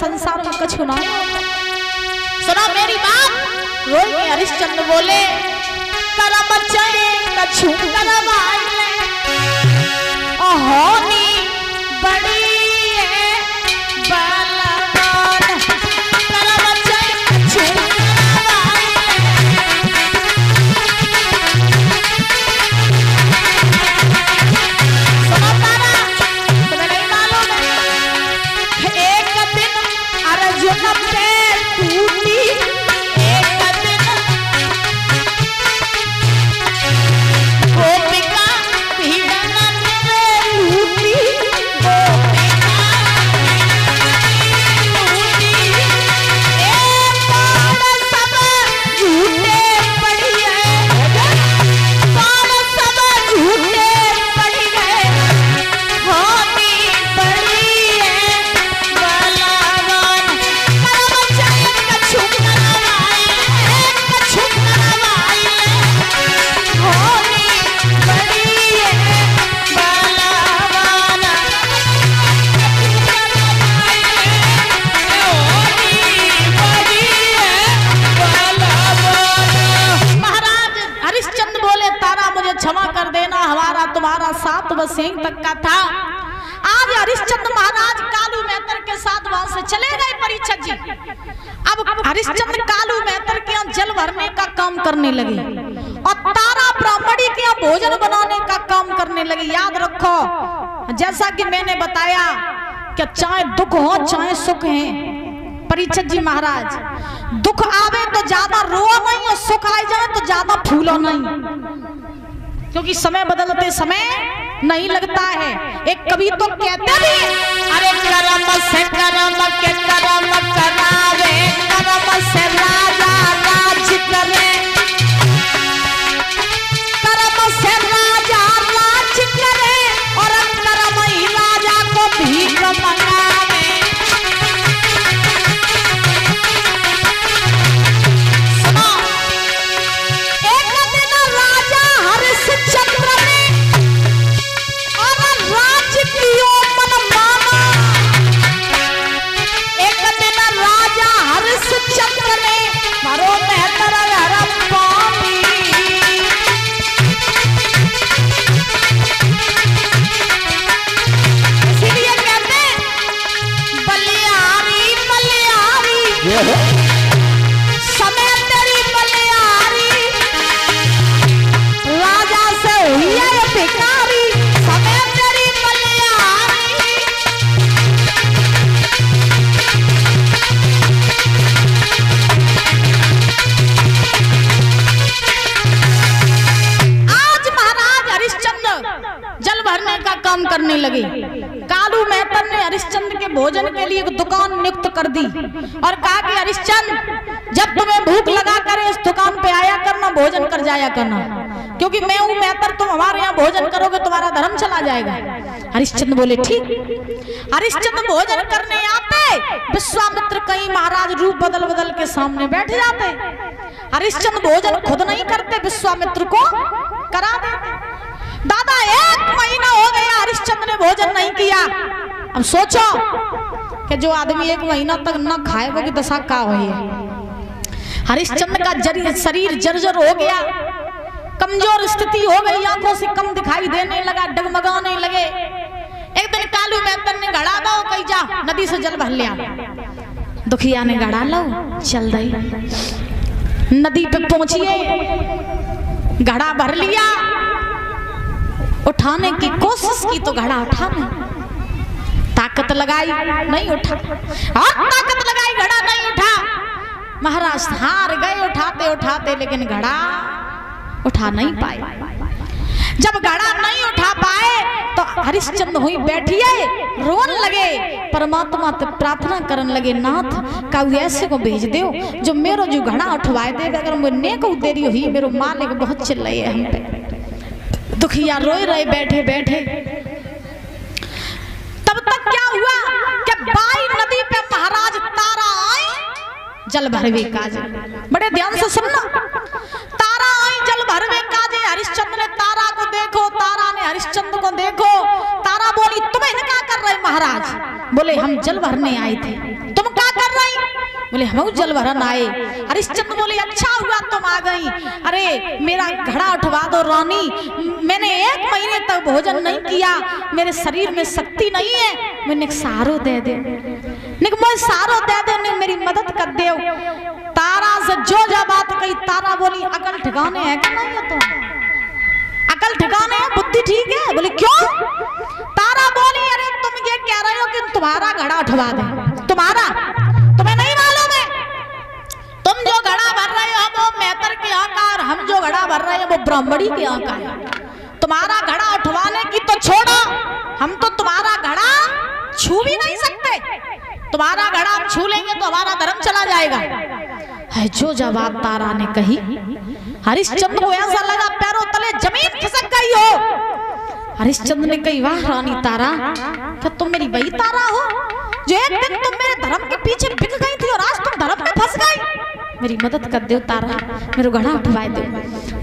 संसार में कछु ना। सुना मेरी बात। रोई के हरिश्चंद्र बोले करम चले कछु करवाइले होनी बड़ी है बलवान करम चले कछु करवाइले। सुनो तारा तुम्हें नहीं मालूम है एक दिन अर्जुन पे टूटी एक दिन गोपिका भीड़न में लूटी गोपिका लूटी एक बाण सब झूठे पड़ी गए बाण सब झूठे पड़ी गए होनी बड़ी है बलवान करम चले कछु करवाइले कछु करवाइले होनी बड़ी है बलवान महाराज हरिश्चंद्र बोले तारा मुझे क्षमा कर देना, हमारा तुम्हारा साथ बस यहीं तक का था। आज हरिश्चंद्र महाराज कालू मेहतर के साथ वहां से चले गए परीक्षक जी। अब हरिश्चंद्र कालू मेहतर के यहाँ जल भरने का काम करने लगे और तारा ब्राह्मणी के यहाँ भोजन बनाने का काम करने लगे। याद रखो जैसा कि मैंने बताया कि चाहे दुख हो चाहे सुख है परीक्षक जी महाराज, दुख आवे तो ज्यादा रो नहीं और सुख आ जाए तो ज्यादा फूलो नहीं, क्योंकि समय बदलते समय नहीं लगता है। एक कवि तो कहते भी अरे करम से करम के करम करावे करम से राजा राज करे करम से राजा राज करे और करम ही राजा को भीख मंगावे। सुनो एक दिन राजा हरिश्चंद्र ने और राज कियो मन माना। एक दिन राजा हरिश्चंद्र ने मारो मेहतर हरम पानी। इसीलिए कहते बलियारी बलियारी समय तेरी बलियारी राजा से हुई है भिखारी समय तेरी बलियारी। आज महाराज हरिश्चंद्र जल भरने का काम करने लगे। कालू मेहतर ने हरिश्चंद्र के भोजन के लिए एक दुकान नियुक्त कर दी और कहा कि हरिश्चंद्र जब तुम्हें भूख लगा कर इस दुकान पे आया करना, भोजन कर जाया करना, क्योंकि मैं हूं मेहतर, तुम हमारे यहाँ भोजन करोगे तुम्हारा धर्म चला जाएगा। हरिश्चंद्र बोले ठीक। हरिश्चंद्र भोजन करने आते, विश्वामित्र कहीं महाराज रूप बदल बदल के सामने बैठ जाते। हरिश्चंद्र भोजन खुद नहीं करते, विश्वामित्र को करा देते। दादा 1 महीना हो गया हरिश्चंद्र ने भोजन नहीं किया। अब सोचो कि जो आदमी 1 महीना तक न खाए वो की दशा क्या हुई है। हरिश्चंद्र का शरीर जर्जर हो गया, कमजोर स्थिति हो गई, आंखों से कम दिखाई देने लगा, डगमगाने लगे। एक दिन कालू मेहतर ने घड़ा दो कही जा नदी से जल भर लिया। दुखिया ने घड़ा लो चल रही नदी पे पहुंचिए, घड़ा भर लिया, उठाने की कोशिश की तो घड़ा उठा नहीं, ताकत लगाई नहीं उठा, और ताकत लगाई घड़ा नहीं उठा। महाराज हार गए उठाते उठाते, लेकिन घड़ा उठा नहीं पाए। जब घड़ा नहीं उठा पाए तो हरिश्चंद्र हुई बैठिए रोन लगे, परमात्मा से प्रार्थना करने लगे, नाथ का ऐसे को भेज दो जो मेरो जो घड़ा उठवाए दे, अगर मुझे नेक देरी हुई मेरो मालिक बहुत चिल्लाए हम पे। दुखिया रोए रहे बैठे बैठे। तब तक क्या हुआ कि बाई नदी पे महाराज तारा आई जल भरवे काजे। बड़े ध्यान से सुनना, तारा आई जल भरवे काजे। हरिश्चंद्र ने तारा को देखो, तारा ने हरिश्चंद्र को देखो। तारा बोली तुम क्या कर रहे महाराज? बोले हम जल भरने आए थे। तुम बोले हम जल भरन आए। हरिश्चंद्र बोले अच्छा हुआ तुम आ गई, अरे मेरा घड़ा उठवा दो रानी, मैंने 1 महीने तक भोजन नहीं किया, मेरे शरीर में शक्ति नहीं है, मैंने सारो दे दे, मैं सारो दे दे, मेरी मदद कर दे। तारा से जो बात कही, तारा बोली अकल ठिकाने है क्या नहीं है, तुम अकल ठिकाने है, बुद्धि ठीक है? बोले क्यों? तारा बोली अरे तुम ये कह रहे हो कि तुम्हारा घड़ा उठवा दे, तुम्हारा, तुम्हें नहीं मालूम है, तुम जो घड़ा भर रहे हो वो मैतर के यहाँ का, और हम जो घड़ा भर रहे हैं वो ब्राह्मणी के यहाँ का है। तुम्हारा घड़ा उठवाने की तो छोड़ो, हम तो तुम्हारा घड़ा छू भी नहीं सकते, तुम्हारा घड़ा छू लेंगे तो हमारा धर्म चला जाएगा। है जो जवाब तारा ने कही, हरिश्चंद्र को ऐसा लगा पैरों तले जमीन खिसक गई हो। हरिश्चंद्र ने कही वाह रानी तारा, क्या तुम मेरी वही तारा हो जो एक दिन तुम मेरे धर्म के पीछे बिक गई थी और आज तुम धर्म में फंस गई? मेरी मदद कर दो तारा, मेरे घड़ा उठवाए दो।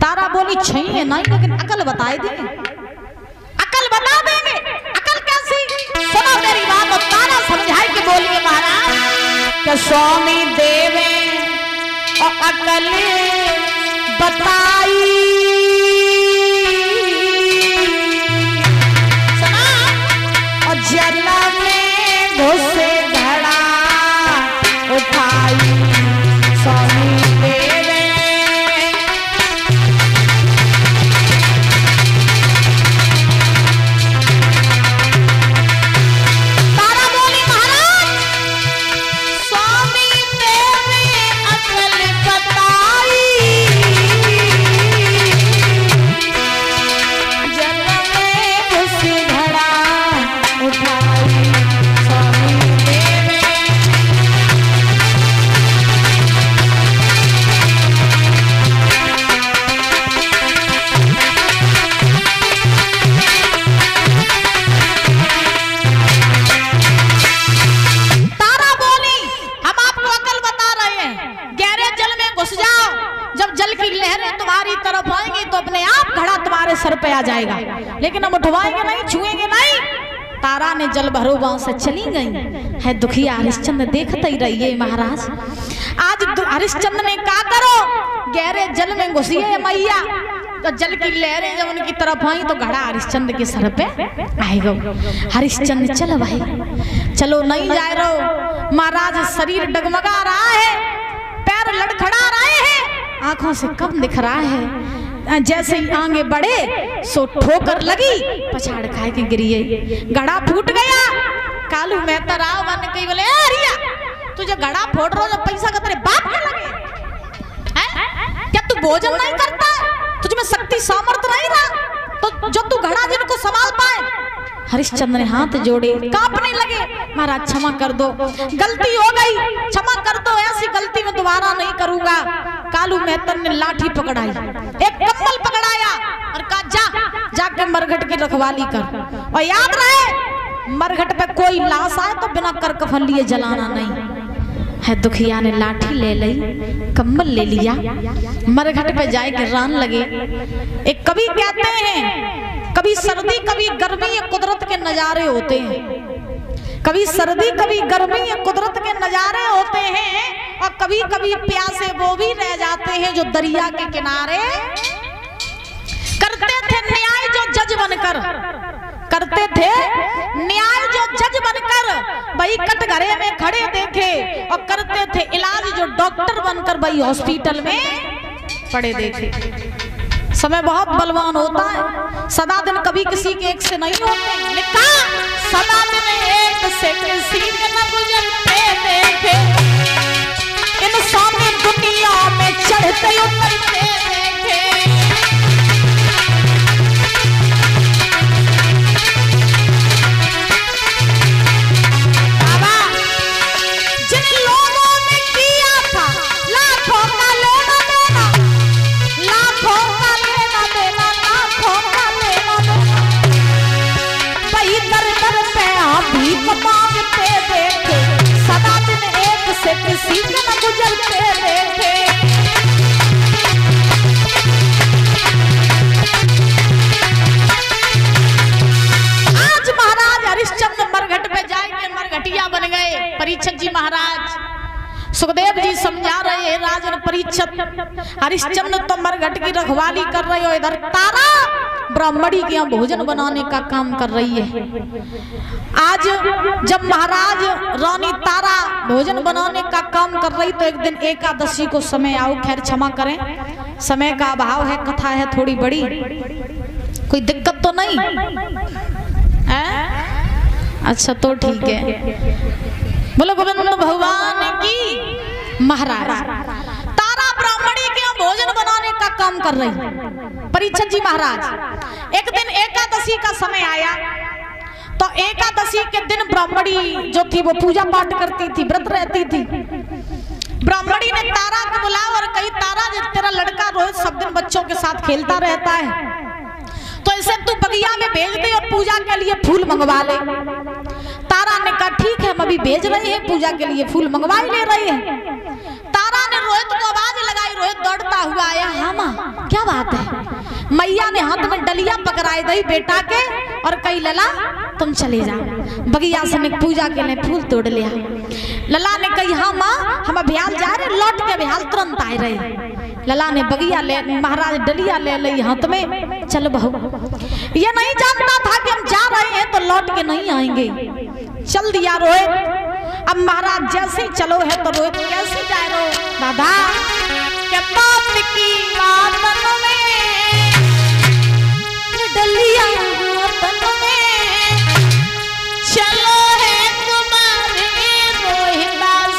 तारा बोली चाहिए नहीं, लेकिन अकल बताए देंगे, अकल बता देंगे। अकल कैसी? सुनो मेरी बात। और तारा समझाई के बोलिए महाराज कि स्वामी देवे और अकल बताई, सुना, और जल में घुसे घड़ा उठाई स्वामी देवे। तारा बोली महाराज स्वामी देवे अकल बताई, जल में घुसे घड़ा उठाई स्वामी देवे। तारा बोली हम आपको अकल बता रहे हैं, गहरे जल में घुस जाओ, जब जल की लहरें तुम्हारी तरफ आएंगी तो अपने आप घड़ा तुम्हारे सर पे आ जाएगा, लेकिन हम उठवाएंगे नहीं, छुएंगे नहीं। तारा ने जल भरो गांव से चली गई। है दुखिया हरिश्चंद्र देखते ही रहिए महाराज। आज हरिश्चंद्र ने कहा करो, गहरे जल में घुसिए मैया, तो जल की लहरें जब उनकी तरफ आई तो घड़ा हरिश्चंद्र के सर पे आएगा। हरिश्चंद्र चलो भाई चलो, नहीं जा रहो महाराज, शरीर डगमगा रहा है, पैर लड़खड़ा रहे हैं, आंखों से कम दिख रहा है। जैसे ही आगे बढ़े सो ठोकर लगी, पछाड़ खाए के गिरिए, घड़ा फूट गया। कालू मेहता राव बन कही बोले अरिया तुझे घड़ा फोड़ रहा जब पैसा का तेरे बाप के लगे है? क्या तू भोजन नहीं करता, तुझ में शक्ति सामर्थ्य नहीं रहा तो जो तू घड़ा जिनको संभाल पाए? हरिश्चंद्र ने हाथ जोड़े, कांपने लगे, महाराज क्षमा कर दो, गलती हो गई, क्षमा कर दो, ऐसी गलती मैं दोबारा नहीं करूंगा। कालू मेहतर ने लाठी पकड़ाई, एक कम्बल पकड़ाया और कहा जा जाके मरघट की रखवाली कर, और याद रहे मरघट पे कोई लाश आए तो बिना कर कफन लिए जलाना नहीं है। दुखिया ने लाठी ले ली, कम्बल ले लिया, मरघट पे जाए के रान लगे। एक कवि कहते हैं कभी सर्दी कभी गर्मी, ये कुदरत के नजारे होते हैं। कभी सर्दी कभी गर्मी, ये कुदरत के नजारे होते हैं। और कभी कभी प्यासे वो भी रह जाते हैं जो दरिया के किनारे करते थे न्याय जो जज बनकर, करते थे न्याय जो जज बनकर, भाई कटघरे में खड़े देखे, और करते थे इलाज जो डॉक्टर बनकर भाई हॉस्पिटल में पड़े देखे। समय बहुत बलवान होता है, सदा दिन कभी किसी के एक से नहीं होते। लिखा सदा दिन एक से किसी के न गुजरते देखे, इंसान दुनिया में चढ़ते उतरते देखे। बाबा जिन लोगों ने किया था लाखों का लेना देना, लाखों का लेना देना, लाखों का लेना देना, वही दर दर पे आप भी मांगते देखे, सदा दिन एक से किसी के न गुजरते देखे। आज महाराज हरिश्चंद्र मरघट पे जाएंगे, मरघटिया बन गए। परीक्षित जी महाराज सुखदेव जी समझा रहे हैं राजन परीक्षित, हरिश्चंद्र तो मरघट की रखवाली कर रहे हो, इधर तारा ब्राह्मणी के यहाँ भोजन बनाने का काम कर रही है। आज जब महाराज रानी तारा भोजन बनाने का काम कर रही तो एक दिन एकादशी को समय आओ, खैर क्षमा करें समय का अभाव है, कथा है थोड़ी बड़ी, कोई दिक्कत तो नहीं है? अच्छा तो ठीक है। बोलो गोविंद भगवान की। महाराज तारा ब्राह्मणी के यहाँ भोजन बनाने का काम कर रही परीक्षित जी महाराज। एक दिन एकादशी का समय आया तो एकादशी के दिन ब्राह्मणी जो थी वो पूजा पाठ करती थी, व्रत रहती थी। ब्राह्मणी ने तारा को बुलाया और कही तारा तेरा लड़का रोज सब दिन बच्चों के साथ खेलता रहता है, तो इसे तू बगिया में भेज दे और पूजा के लिए फूल मंगवा ले। तारा ने कहा ठीक है, हम अभी भेज रहे हैं, पूजा के लिए फूल मंगवा ही ले रहे हैं। तारा ने रोहित को आवाज लगाई, रोहित दौड़ता हुआ आया। हाँ माँ क्या बात है? मैया ने हाथ में डलिया पकड़ाई दी बेटा के और कही लला तुम चले जाओ। बगिया से ने पूजा के लिए फूल तोड़ लिया। लला ने कही हाँ माँ हम अभियाल जा रहे, लौट के अभियाल तुरंत आए रहे। लला ने बगिया ले, महाराज डलिया ले ली हाथ में। चल बहू, ये नहीं जानता था कि हम जा रहे हैं तो लौट के नहीं आएंगे। चल दिया रोहित। अब महाराज जैसे ही चलो है तो रोहित कैसे जाए रो दादा के बाप की बात में डलिया में चलो है तुम्हारे रोहिदास।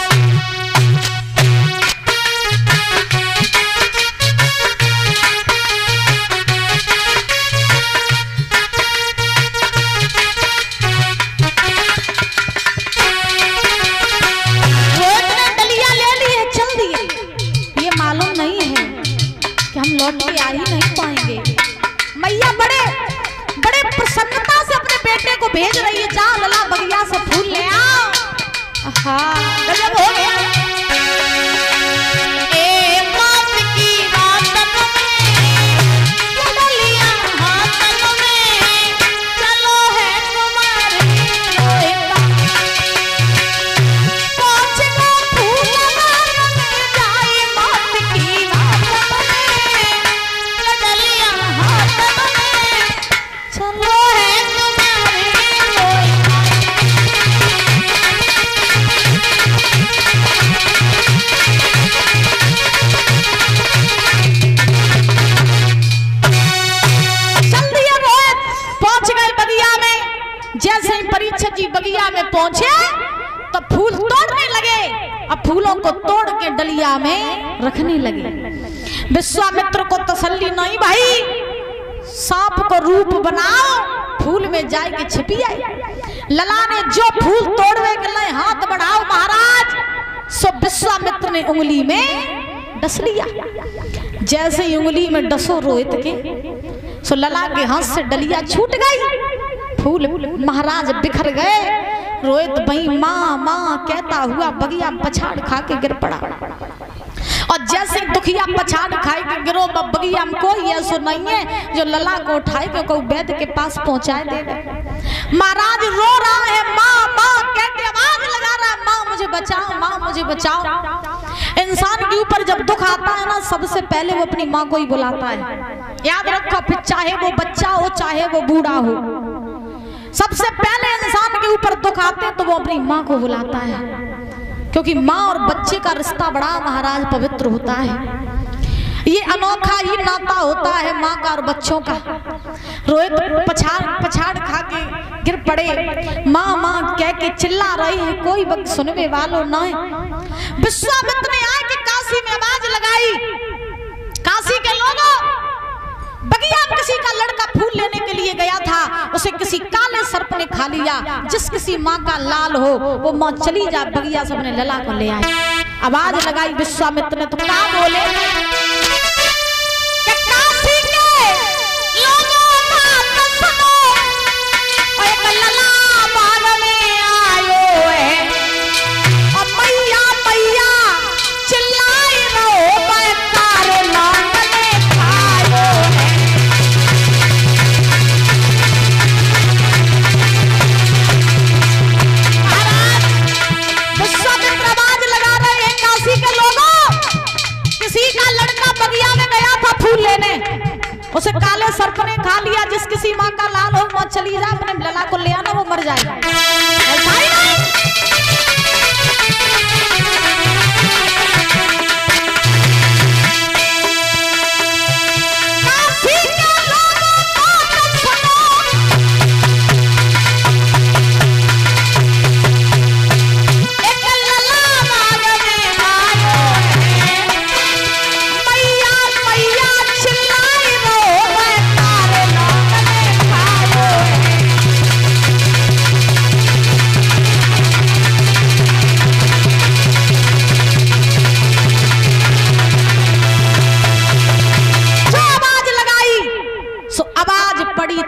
लौट के आ ही नहीं पाएंगे। मैया बड़े बड़े प्रसन्नता से अपने बेटे को भेज रही है, जा लला बगिया से फूल ले आओ। हाँ गजब हो गया। बगिया में पहुंचे तो फूल तोड़ने लगे, अब फूलों को तोड़ के डलिया में रखने लगे। विश्वामित्र को तसल्ली नहीं भाई, सांप को रूप बनाओ, फूल में जाए के छिपी आई। लला ने जो फूल तोड़वे के लिए हाथ बढ़ाओ महाराज, सो विश्वामित्र ने उंगली में डस लिया। जैसे ही उंगली में डसो रोहित के, सो लला के हाथ से डलिया छूट गई, फूल महाराज बिखर गए। रोहित भाई माँ माँ कहता हुआ बगिया पछाड़ खा के गिर पड़ा। और जैसे दुखिया पछाड़ खाए के गिरो, बगिया में कोई ऐसा नहीं है जो लला को उठाए के कोई वैद्य के पास पहुंचाए देगा। महाराज रो रहा है माँ माँ कह के आवाज लगा रहा है, माँ मुझे बचाओ, माँ मुझे बचाओ। इंसान के ऊपर जब दुख आता है ना, सबसे पहले वो अपनी माँ को ही बुलाता है। याद रखो, फिर चाहे वो बच्चा हो चाहे वो बूढ़ा हो, सबसे पहले इंसान के ऊपर दुख आते तो वो अपनी माँ को बुलाता है, क्योंकि माँ और बच्चे का रिश्ता बड़ा महाराज पवित्र होता है। ये अनोखा ही नाता होता है माँ का और बच्चों का। रोहित पछाड़ खा के गिर पड़े, माँ माँ कह के चिल्ला रही है, कोई वक्त सुनने वालों न है। विश्वामित्र ने आके काशी में आवाज लगाई, काशी के लोगों, बगिया में किसी का लड़का फूल लेने के लिए गया था, उसे किसी काले सर्प ने खा लिया। जिस किसी माँ का लाल हो वो माँ चली जा बगिया से अपने लला को ले आए। आवाज लगाई विश्वामित्र ने तो क्या बोले, काशी के लोगों बात सुनो, एक लला बाग में आयो है और मैया मैया चिल्लाई रहो, पैकार लांग ने खायो है। विश्वामित्र आवाज लगा रहे हैं, लेने, उसे काले सर्प ने खा लिया। जिस किसी माँ का लाल हो मत चली जा, अपने लला को ले आना, वो मर जाएगा। ऐसा ही नहीं।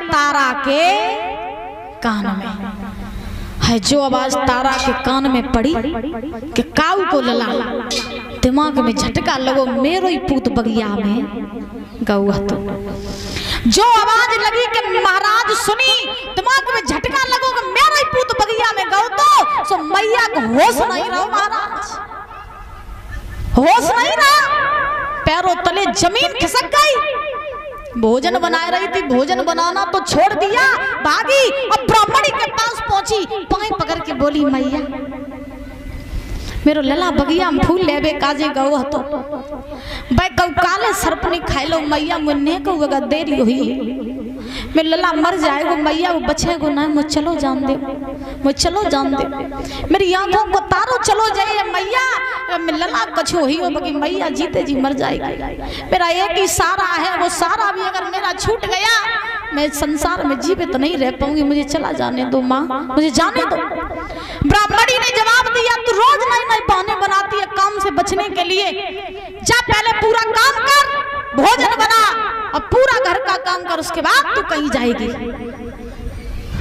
तारा के कान में है, जो आवाज तारा के कान में पड़ी कि काऊ को लला दिमाग में झटका लगो, मेरो ही पूत बगिया में गौआ। तो जो आवाज लगी कि महाराज सुनी, दिमाग में झटका लगो कि मेरो ही पूत बगिया में गौ, तो सो मैया को होश नहीं रहो महाराज, होश नहीं रहा। पैरों तले जमीन खिसक गई। भोजन बना रही थी, भोजन बनाना तो छोड़ दिया, भागी और ब्राह्मणी के पास पहुंची, पांव पकड़ के बोली, मैया मेरो लला बगिया में फूल लेबे काजे गौ तो भाई गौ काले सर्प ने खाइलो, मैया मुन्ने को वगा देरी हुई, मेरे लला मर जाएगो मैया, वो बचेगो ना, मुझ चलो जान दे, मुझ चलो जान दे, मेरी आंखों को तारो चलो जाइए मैया, मेरे लला कछु ही हो बगी मैया जीते जी मर जाएगी। मेरा एक ही सारा है, वो सारा भी अगर मेरा छूट गया, मैं संसार में जीवित नहीं रह पाऊंगी, मुझे चला जाने दो माँ, मुझे जाने दो। ब्राह्मणी ने जवाब दिया, तू रोज नए नए बहाने बनाती है काम से बचने के लिए, जा पहले पूरा काम कर, भोजन बना और पूरा घर का काम कर, उसके बाद तू कहीं जाएगी।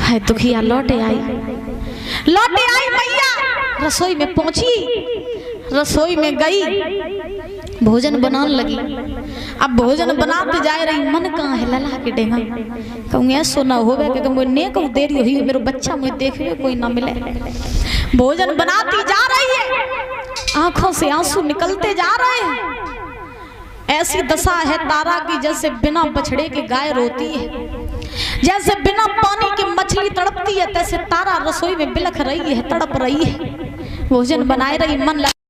है दुखिया लौटे आई मैया, रसोई में पहुंची, रसोई में गई, भोजन बनाने लगी। अब भोजन बनाते जा रही, मन कहाँ है लला के डेगा, कहूँ ऐसो ना होवे कि मुझे ने कहूँ देरी हुई, मेरे बच्चा मुझे देखने कोई ना मिले। भोजन बनाती जा रही है, आंखों से आंसू निकलते जा रहे हैं। ऐसी दशा है तारा की जैसे बिना बछड़े के गाय रोती है, जैसे बिना पानी की मछली तड़पती है, तैसे तारा रसोई में बिलख रही है, तड़प रही है। भोजन बनाए रही, मन